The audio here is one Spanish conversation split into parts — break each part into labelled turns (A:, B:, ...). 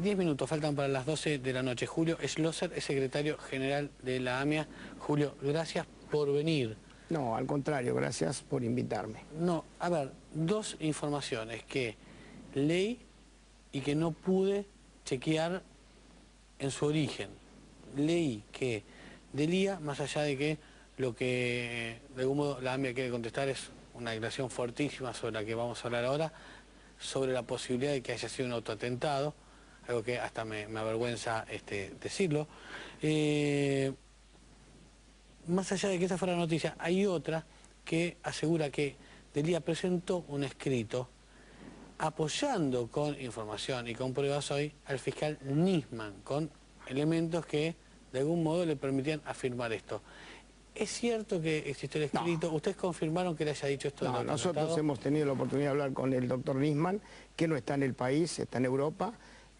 A: 10 minutos faltan para las 12 de la noche. Julio Schlosser es secretario general de la AMIA. Julio, gracias por venir.
B: No, al contrario, gracias por invitarme.
A: No, a ver, dos informaciones que leí y que no pude chequear en su origen. Leí que Delia, más allá de que lo que de algún modo la AMIA quiere contestar es una declaración fuertísima sobre la que vamos a hablar ahora, sobre la posibilidad de que haya sido un autoatentado, algo que hasta me avergüenza decirlo. Más allá de que esa fuera la noticia, hay otra que asegura que Delia presentó un escrito apoyando con información y con pruebas hoy al fiscal Nisman, con elementos que de algún modo le permitían afirmar esto. ¿Es cierto que existió el escrito?
B: No.
A: ¿Ustedes confirmaron que le haya dicho esto?
B: No, nosotros hemos tenido la oportunidad de hablar con el doctor Nisman, que no está en el país, está en Europa,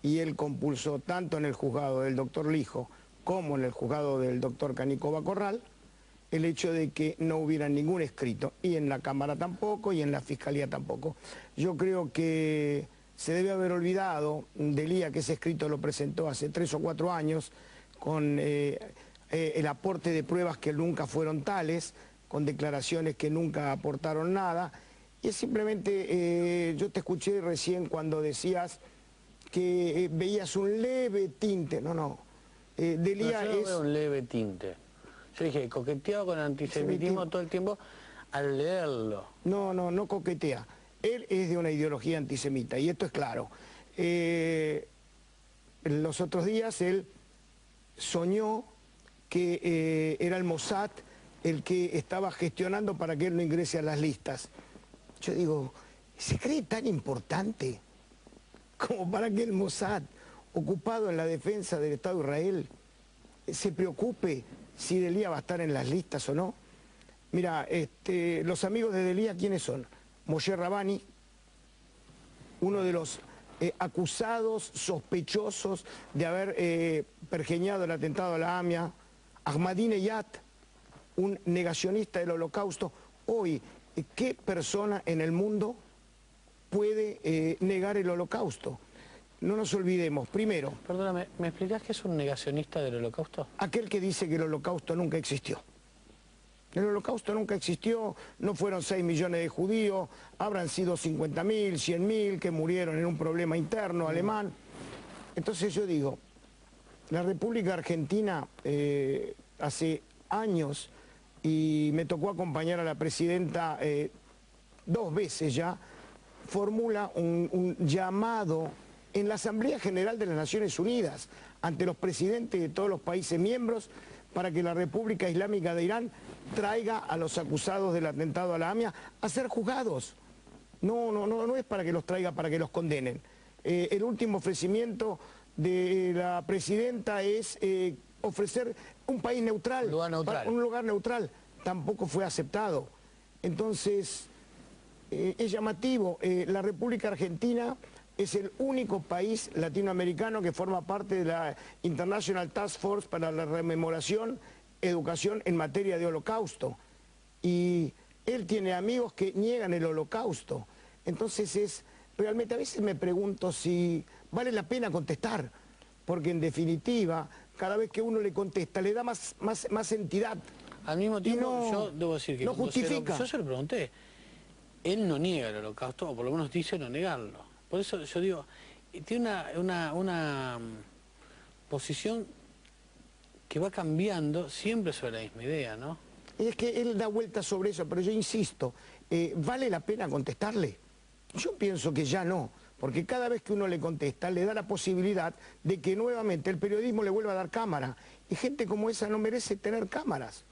B: y él compulsó tanto en el juzgado del doctor Lijo como en el juzgado del doctor Canicova Corral el hecho de que no hubiera ningún escrito, y en la Cámara tampoco, y en la Fiscalía tampoco. Yo creo que se debe haber olvidado Delia que ese escrito lo presentó hace 3 o 4 años, con el aporte de pruebas que nunca fueron tales, con declaraciones que nunca aportaron nada, y es simplemente, yo te escuché recién cuando decías que veías un leve tinte, no, Delia
A: yo no veo un leve tinte. Yo dije, coqueteaba con antisemitismo todo el tiempo al leerlo.
B: No coquetea. Él es de una ideología antisemita, y esto es claro. Los otros días él soñó que era el Mossad el que estaba gestionando para que él no ingrese a las listas. Yo digo, ¿se cree tan importante como para que el Mossad, ocupado en la defensa del Estado de Israel, se preocupe si Delia va a estar en las listas o no? Mira, los amigos de Delia, ¿quiénes son? Moshe Rabani, uno de los acusados, sospechosos de haber pergeñado el atentado a la AMIA, Ahmadinejad, un negacionista del Holocausto. Hoy, ¿qué persona en el mundo puede negar el Holocausto? No nos olvidemos, primero...
A: Perdóname, ¿me explicás qué es un negacionista del Holocausto?
B: Aquel que dice que el Holocausto nunca existió. El Holocausto nunca existió, no fueron 6 millones de judíos, habrán sido 50.000, 100.000 que murieron en un problema interno alemán. Entonces yo digo, la República Argentina hace años, y me tocó acompañar a la presidenta 2 veces ya, formula un llamado en la Asamblea General de las Naciones Unidas, ante los presidentes de todos los países miembros, para que la República Islámica de Irán traiga a los acusados del atentado a la AMIA a ser juzgados. No es para que los traiga, para que los condenen. El último ofrecimiento de la presidenta es ofrecer un país neutral, un lugar neutral. Tampoco fue aceptado. Entonces, es llamativo, la República Argentina es el único país latinoamericano que forma parte de la International Task Force para la rememoración, educación en materia de holocausto. Y él tiene amigos que niegan el holocausto. Entonces realmente a veces me pregunto si vale la pena contestar, porque en definitiva, cada vez que uno le contesta, le da más entidad.
A: Al mismo tiempo, yo debo decir que
B: no justifica.
A: yo se lo pregunté, él no niega el holocausto, o por lo menos dice no negarlo. Por eso yo digo, tiene una posición que va cambiando siempre sobre la misma idea, ¿no?
B: Es que él da vueltas sobre eso, pero yo insisto, ¿vale la pena contestarle? Yo pienso que ya no, porque cada vez que uno le contesta le da la posibilidad de que nuevamente el periodismo le vuelva a dar cámara, y gente como esa no merece tener cámaras.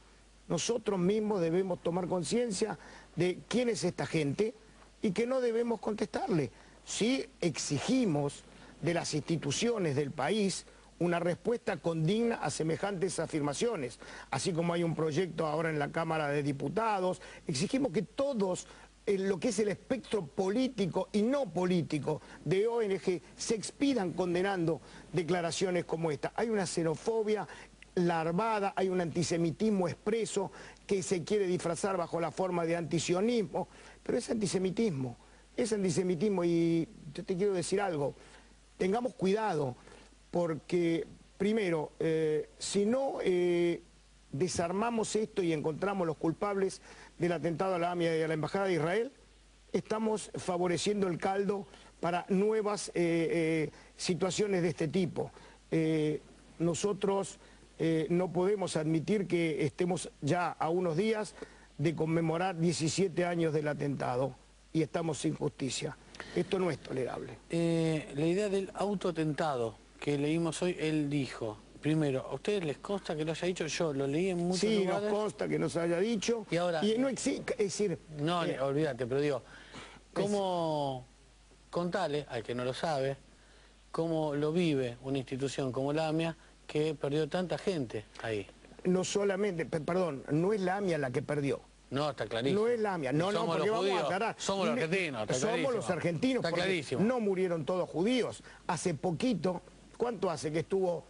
B: Nosotros mismos debemos tomar conciencia de quién es esta gente y que no debemos contestarle. Sí exigimos de las instituciones del país una respuesta condigna a semejantes afirmaciones, así como hay un proyecto ahora en la Cámara de Diputados. Exigimos que todos, lo que es el espectro político y no político de ONG, se expidan condenando declaraciones como esta. Hay una xenofobia larvada, hay un antisemitismo expreso que se quiere disfrazar bajo la forma de antisionismo, pero es antisemitismo, y yo te quiero decir algo, tengamos cuidado, porque primero, si no desarmamos esto y encontramos los culpables del atentado a la AMIA y a la Embajada de Israel, estamos favoreciendo el caldo para nuevas situaciones de este tipo. Nosotros no podemos admitir que estemos ya a unos días de conmemorar 17 años del atentado y estamos sin justicia. Esto no es tolerable.
A: La idea del autoatentado que leímos hoy, él dijo, primero, ¿a ustedes les consta que lo haya dicho? Yo lo leí en muchos lugares.
B: Sí, nos consta que nos haya dicho.
A: Y ahora...
B: no existe, es decir...
A: No, olvídate, pero digo, ¿cómo contale al que no lo sabe cómo lo vive una institución como la AMIA que perdió tanta gente ahí?
B: No solamente, perdón, no es la AMIA la que perdió.
A: No, está clarísimo.
B: No es la AMIA, no, porque vamos a aclarar.
A: Somos los argentinos, está clarísimo.
B: Somos los argentinos,
A: está
B: porque
A: clarísimo.
B: No murieron todos judíos. Hace poquito, ¿cuánto hace que estuvo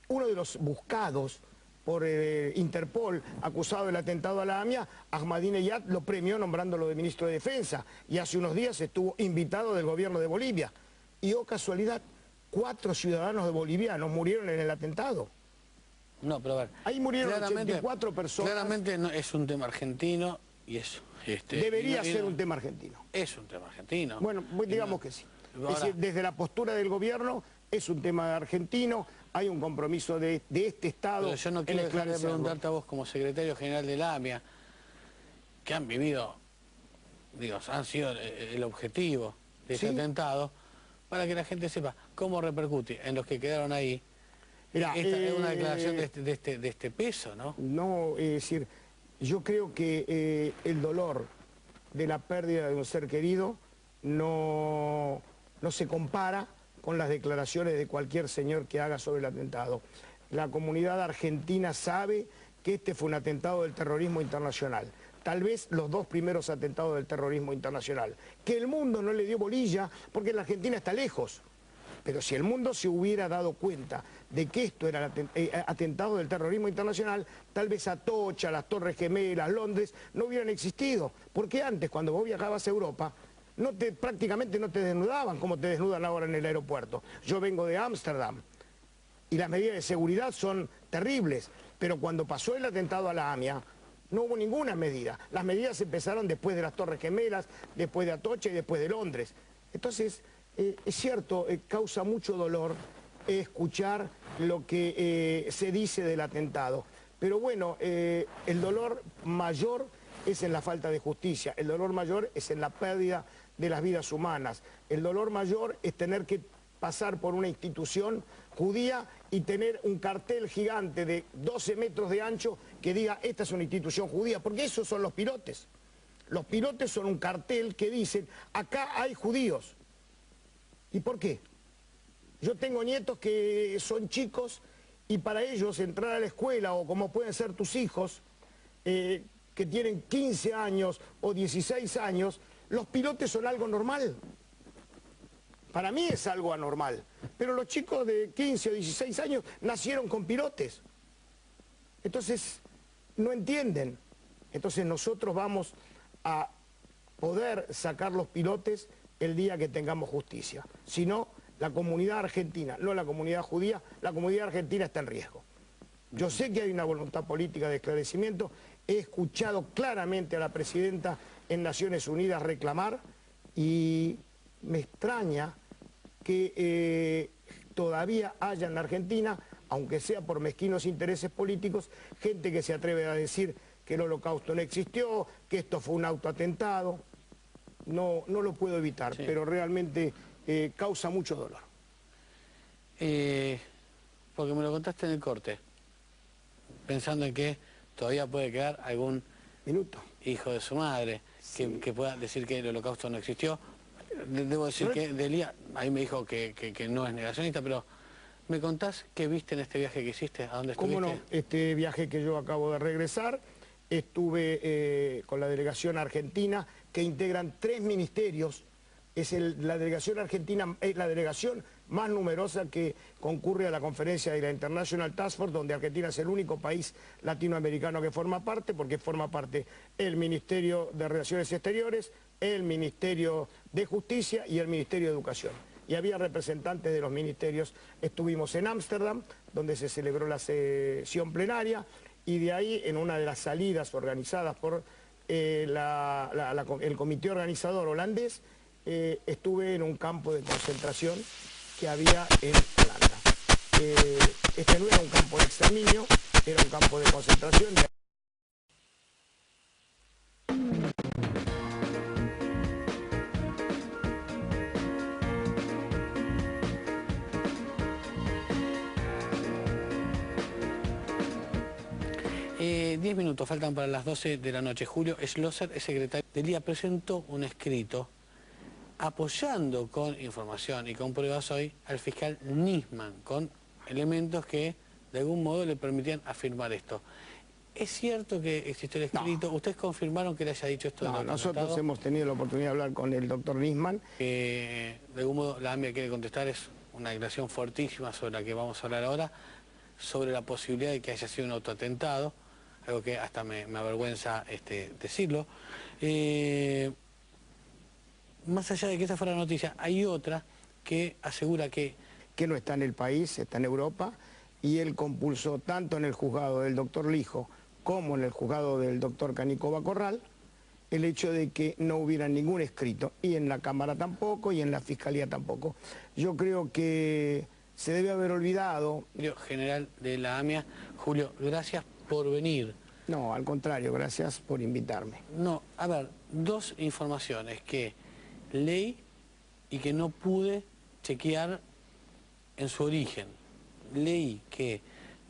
B: uno de los buscados por Interpol, acusado del atentado a la AMIA, Ahmadinejad lo premió nombrándolo de ministro de Defensa, y hace unos días estuvo invitado del gobierno de Bolivia. Y, oh casualidad, 4 ciudadanos bolivianos murieron en el atentado.
A: No, pero a ver...
B: Ahí murieron 84 personas.
A: Claramente no, es un tema argentino y eso...
B: Debería ser un tema argentino.
A: Es un tema argentino.
B: Bueno, digamos que sí.
A: Ahora,
B: es decir, desde la postura del gobierno es un tema argentino, hay un compromiso de este Estado.
A: Pero yo no quiero dejar de preguntarte a vos como secretario general de la AMIA, que han vivido, digo, han sido el objetivo de ese atentado, para que la gente sepa cómo repercute en los que quedaron ahí. Esta es una declaración de este peso, ¿no?
B: No, es decir, yo creo que el dolor de la pérdida de un ser querido no se compara con las declaraciones de cualquier señor que haga sobre el atentado. La comunidad argentina sabe que este fue un atentado del terrorismo internacional. Tal vez los 2 primeros atentados del terrorismo internacional. Que el mundo no le dio bolilla porque la Argentina está lejos. Pero si el mundo se hubiera dado cuenta de que esto era atentado del terrorismo internacional, tal vez Atocha, las Torres Gemelas, Londres, no hubieran existido. Porque antes, cuando vos viajabas a Europa, prácticamente no te desnudaban como te desnudan ahora en el aeropuerto. Yo vengo de Ámsterdam y las medidas de seguridad son terribles, pero cuando pasó el atentado a la AMIA, no hubo ninguna medida. Las medidas empezaron después de las Torres Gemelas, después de Atocha y después de Londres. Entonces, es cierto, causa mucho dolor escuchar lo que se dice del atentado. Pero bueno, el dolor mayor es en la falta de justicia, el dolor mayor es en la pérdida de las vidas humanas, el dolor mayor es tener que pasar por una institución judía y tener un cartel gigante de 12 metros de ancho que diga esta es una institución judía, porque esos son los pilotes. Los pilotes son un cartel que dicen acá hay judíos. ¿Y por qué? Yo tengo nietos que son chicos y para ellos entrar a la escuela, o como pueden ser tus hijos, que tienen 15 años o 16 años, los pilotes son algo normal. Para mí es algo anormal. Pero los chicos de 15 o 16 años nacieron con pilotes. Entonces, no entienden. Entonces nosotros vamos a poder sacar los pilotes el día que tengamos justicia. Si no, la comunidad argentina, no la comunidad judía, la comunidad argentina está en riesgo. Yo sé que hay una voluntad política de esclarecimiento, he escuchado claramente a la presidenta en Naciones Unidas reclamar y me extraña que todavía haya en la Argentina, aunque sea por mezquinos intereses políticos, gente que se atreve a decir que el Holocausto no existió, que esto fue un autoatentado. No lo puedo evitar, sí, pero realmente causa mucho dolor.
A: Porque me lo contaste en el corte, pensando en que todavía puede quedar algún hijo de su madre que pueda decir que el Holocausto no existió. Debo decir que Delia, ahí me dijo que no es negacionista, pero ¿me contás qué viste en este viaje que hiciste? ¿A dónde estuviste?
B: ¿Cómo no? Este viaje que yo acabo de regresar, estuve con la delegación argentina, que integran 3 ministerios. La delegación argentina es la delegación más numerosa que concurre a la conferencia de la International Task Force, donde Argentina es el único país latinoamericano que forma parte, porque forma parte el Ministerio de Relaciones Exteriores, el Ministerio de Justicia y el Ministerio de Educación. y había representantes de los ministerios. Estuvimos en Ámsterdam, donde se celebró la sesión plenaria, y de ahí, en una de las salidas organizadas por el comité organizador holandés, estuve en un campo de concentración que había en Holanda. Este no era un campo de exterminio, era un campo de concentración.
A: 10 minutos faltan para las 12 de la noche. Julio Schlosser, el secretario del día, presentó un escrito apoyando con información y con pruebas hoy al fiscal Nisman, con elementos que de algún modo le permitían afirmar esto. ¿Es cierto que existió el escrito? No. ¿Ustedes confirmaron que le haya dicho esto?
B: No, nosotros hemos tenido la oportunidad de hablar con el doctor Nisman.
A: De algún modo la AMIA quiere contestar, es una declaración fuertísima sobre la que vamos a hablar ahora, sobre la posibilidad de que haya sido un autoatentado, algo que hasta me avergüenza decirlo. Más allá de que esa fuera la noticia, hay otra que asegura que
B: no está en el país, está en Europa, y él compulsó tanto en el juzgado del doctor Lijo como en el juzgado del doctor Canicova Corral el hecho de que no hubiera ningún escrito, y en la Cámara tampoco, y en la Fiscalía tampoco. Yo creo que se debe haber olvidado.
A: General de la AMIA, Julio, gracias por venir.
B: No, al contrario, gracias por invitarme.
A: No, a ver, dos informaciones que leí y que no pude chequear en su origen. Leí que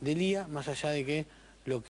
A: Delía, más allá de que lo que